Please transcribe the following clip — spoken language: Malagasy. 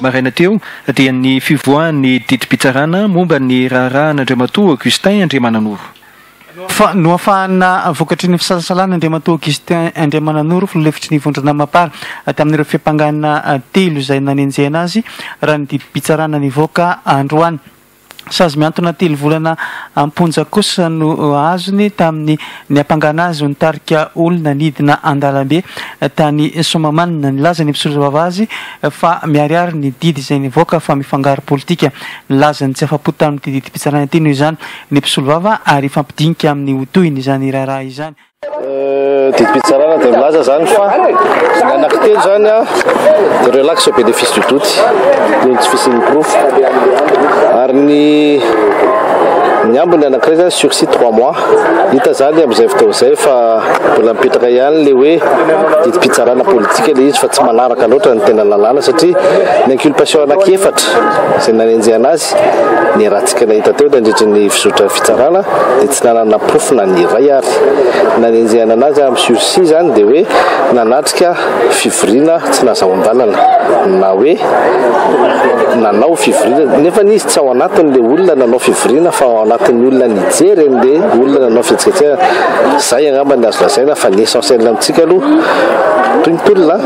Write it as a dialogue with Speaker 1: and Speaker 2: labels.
Speaker 1: Maraina teo dia ny fivoahan'ny didim-pitsarana momba ny raharaha'Andriamatoa Augustin Andriamananoro.
Speaker 2: Fa no afahana vokatry ny fisalasalaana Andriamatoa Augustin Andriamananoro filefitry ny vondrana mapara tamin'ireo fiampangana telo izay nanenjehana azy raha ny didim-pitsarana nivoaka androany. Sazy miantona telo volana amponja kosa no azony tamin'ny ny ampangana azy nitarika olona nidina andalambe tany Somamanina nilaza ny mpisolo vava azy fa miariary ny didy izay nivoaka fa mifangaro politika. Nilaza ny tsy afapo tamin'ny didim-pitsarana ity noho izany ny mpisolo vava ary fampidinika amin'ny hotoiny izany raharaha izany.
Speaker 3: Didim-pitsarana dia milaza zany fa ny anankitelo zany a ireo lahy qui sont bénéfice du doute no tsy fisin'ny proof ary ny ambiny anankiray zany sursis 3 mois hita zany amin'izay fotoana izay fa mbola mipetraka ihany le hoe didim-pitsarana politika le izy fa tsy manaraka loatra ny tena lalàna satria ny inculpation anankiefatra izay nanenjehana azy ny rahantsika nahita teo nandritra ny fizotra fitsarana dia tsy nanana proof na ny iray ary nanenjehana anazy amin'ny sursis zany dia hoe nanatrika fivoriana tsy nahazoan-dalana na hoe nanao fivoriana nefa izy tsy ao anatin'le olona nanao fivoriana fa ao anatin'ny olona nijery an'le olona nanao fihetsiketsehana. Zay angamba ny azo lazaina fa ny essentiel amintsika aloha toy ny tolona.